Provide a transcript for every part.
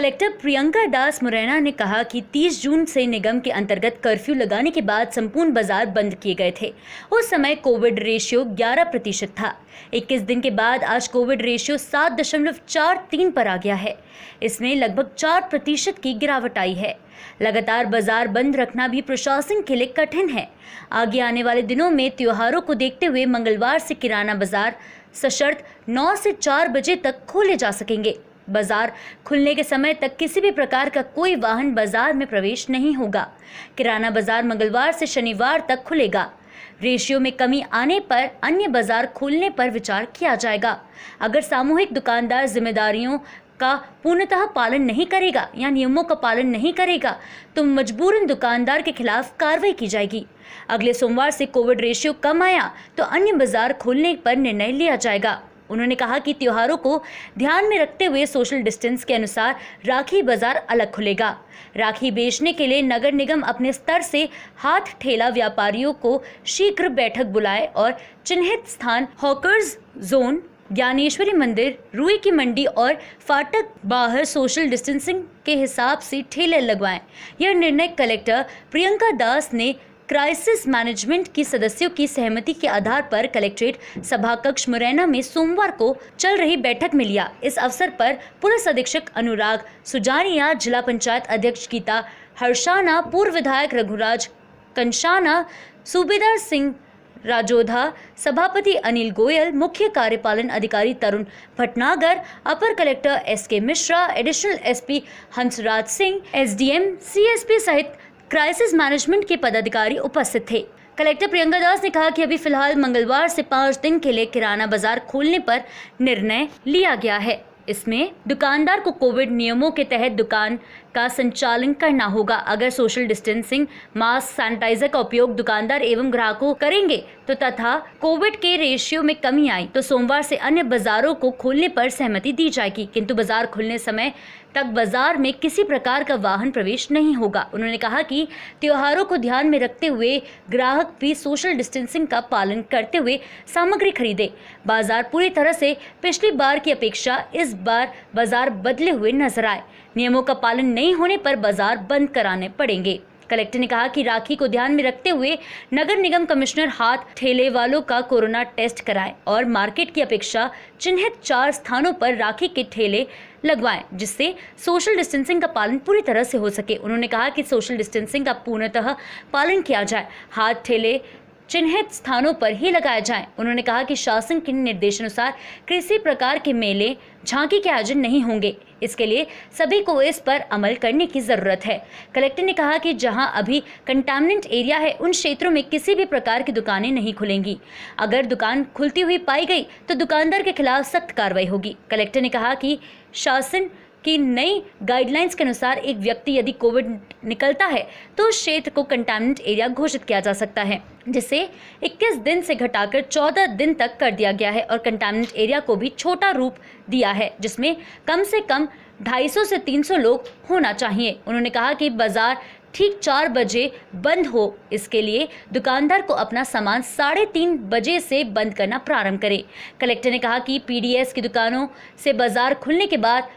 Collector Priyanka Das Morena ने कहा कि 30 जून से निगम के अंतर्गत कर्फ्यू लगाने के बाद संपूर्ण बाजार बंद किए गए थे। उस समय कोविड रेशियो 11% था। 21 दिन के बाद आज कोविड रेशियो 7.43 पर आ गया है। इसमें लगभग 4% की गिरावट आई है। लगातार बाजार बंद रखना भी प्रशासन के लिए कठिन है। आगे आने वाले दिनों में त्योहारों को देखते हुए मंगलवार से किराना बाजार सशर्त 9 से 4 बजे तक खोले जा सकेंगे। बाजार खुलने के समय तक किसी भी प्रकार का कोई वाहन बाजार में प्रवेश नहीं होगा। किराना बाजार मंगलवार से शनिवार तक खुलेगा। रेशियो में कमी आने पर अन्य बाजार खोलने पर विचार किया जाएगा। अगर सामूहिक दुकानदार जिम्मेदारियों का पूर्णतः पालन नहीं करेगा या नियमों का पालन नहीं करेगा तो मजबूरन दुकानदार के खिलाफ कार्रवाई की जाएगी। अगले सोमवार से कोविड रेशियो कम आया तो अन्य बाजार खोलने पर निर्णय लिया जाएगा। उन्होंने कहा कि त्योहारों को ध्यान में रखते हुए सोशल डिस्टेंस के अनुसार राखी बाजार अलग खुलेगा। राखी बेचने के लिए नगर निगम अपने स्तर से हाथ ठेला व्यापारियों को शीघ्र बैठक बुलाए और चिन्हित स्थान हॉकर्स जोन, ज्ञानेश्वरी मंदिर, रुई की मंडी और फाटक बाहर सोशल डिस्टेंसिंग के हिसाब से ठेले लगवाएं। यह निर्णय कलेक्टर प्रियंका दास ने क्राइसिस मैनेजमेंट की सदस्यों की सहमति के आधार पर कलेक्ट्रेट सभाकक्ष मुरैना में सोमवार को चल रही बैठक में लिया। इस अवसर पर पुलिस अधीक्षक अनुराग सुजानिया, जिला पंचायत अध्यक्ष गीता हर्षाना, पूर्व विधायक रघुराज कंशाना, सूबेदार सिंह राजोधा, सभापति अनिल गोयल, मुख्य कार्यपालन अधिकारी तरुण भटनागर, अपर collector SK Mishra, additional SP Hansraj Singh, SDM, CSP सहित क्राइसिस मैनेजमेंट के पदाधिकारी उपस्थित थे। कलेक्टर प्रियंका दास ने कहा कि अभी फिलहाल मंगलवार से 5 दिन के लिए किराना बाजार खोलने पर निर्णय लिया गया है। इसमें दुकानदार को कोविड नियमों के तहत दुकान का संचालन करना होगा। अगर सोशल डिस्टेंसिंग, मास्क, सैनिटाइजर का उपयोग दुकानदार एवं ग्राहकों करेंगे तो तथा कोविड के रेशियो में कमी आई तो सोमवार से अन्य बाजारों को खोलने पर सहमति दी जाएगी, किंतु बाजार खुलने समय तक बाजार में किसी प्रकार का वाहन प्रवेश नहीं होगा। उन्होंने कहा कि त्योहारों को ध्यान में रखते हुए ग्राहक भी सोशल डिस्टेंसिंग का पालन करते हुए सामग्री खरीदे। बाजार पूरी तरह से पिछली बार की अपेक्षा इस बार बाजार बदले हुए नजर आए। नियमों का पालन नहीं होने पर बाजार बंद कराने पड़ेंगे। कलेक्टर ने कहा कि राखी को ध्यान में रखते हुए नगर निगम कमिश्नर हाथ ठेले वालों का कोरोना टेस्ट कराएं और मार्केट की अपेक्षा चिन्हित 4 स्थानों पर राखी के ठेले लगवाएं, जिससे सोशल डिस्टेंसिंग का पालन पूरी तरह से हो सके। उन्होंने कहा कि सोशल डिस्टेंसिंग का पूर्णतः पालन किया जाए। हाथ ठेले चिन्हित स्थानों पर ही लगाए जाएं। उन्होंने कहा कि शासन के निर्देशानुसार किसी प्रकार के मेले, झांकी के आयोजन नहीं होंगे। इसके लिए सभी को इस पर अमल करने की जरूरत है। कलेक्टर ने कहा कि जहां अभी कंटामिनेंट एरिया है उन क्षेत्रों में किसी भी प्रकार की दुकानें नहीं खुलेंगी। अगर दुकान खुलती हुई पाई गई तो दुकानदार के खिलाफ सख्त कार्रवाई होगी। कलेक्टर ने कहा कि शासन की नई गाइडलाइंस के अनुसार एक व्यक्ति यदि कोविड निकलता है तो उस क्षेत्र को कंटामिनेंट एरिया घोषित किया जा सकता है, जिसे 21 दिन से घटाकर 14 दिन तक कर दिया गया है और कंटामिनेंट एरिया को भी छोटा रूप दिया है, जिसमें कम से कम 250 से 300 लोग होना चाहिए। उन्होंने कहा कि बाजार ठीक 4 बजे बंद हो, इसके लिए दुकानदार को अपना सामान 3:30 बजे से बंद करना प्रारंभ करे। कलेक्टर ने कहा कि पीडीएस की दुकानों से बाजार खुलने के बाद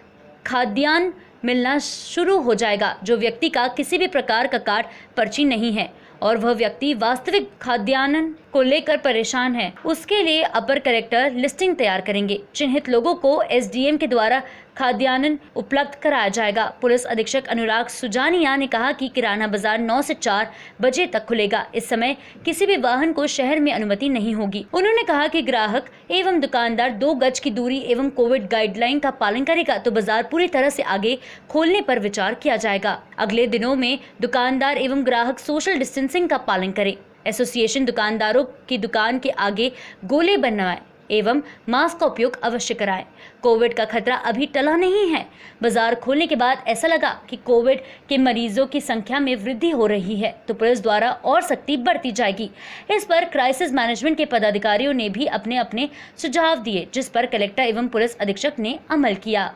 खाद्यान्न मिलना शुरू हो जाएगा। जो व्यक्ति का किसी भी प्रकार का कार्ड, पर्ची नहीं है और वह व्यक्ति वास्तविक खाद्यान्न को लेकर परेशान है, उसके लिए अपर कलेक्टर लिस्टिंग तैयार करेंगे। चिन्हित लोगों को एसडीएम के द्वारा खाद्यान्न उपलब्ध कराया जाएगा। पुलिस अधीक्षक अनुराग सुजानिया ने कहा कि किराना बाजार 9 से 4 बजे तक खुलेगा। इस समय किसी भी वाहन को शहर में अनुमति नहीं होगी। उन्होंने कहा कि ग्राहक एवं दुकानदार 2 गज की दूरी एवं कोविड गाइडलाइन का पालन करेगा तो बाजार पूरी तरह से आगे खोलने पर विचार किया जाएगा। अगले दिनों में दुकानदार एवं ग्राहक सोशल डिस्टेंसिंग का पालन करें। एसोसिएशन दुकानदारों की दुकान के आगे गोले बनवाएं एवं मास्क का उपयोग अवश्य कराएं। कोविड का खतरा अभी टला नहीं है। बाजार खोलने के बाद ऐसा लगा कि कोविड के मरीजों की संख्या में वृद्धि हो रही है तो पुलिस द्वारा और सख्ती बढ़ती जाएगी। इस पर क्राइसिस मैनेजमेंट के पदाधिकारियों ने भी अपने अपने सुझाव दिए, जिस पर कलेक्टर एवं पुलिस अधीक्षक ने अमल किया।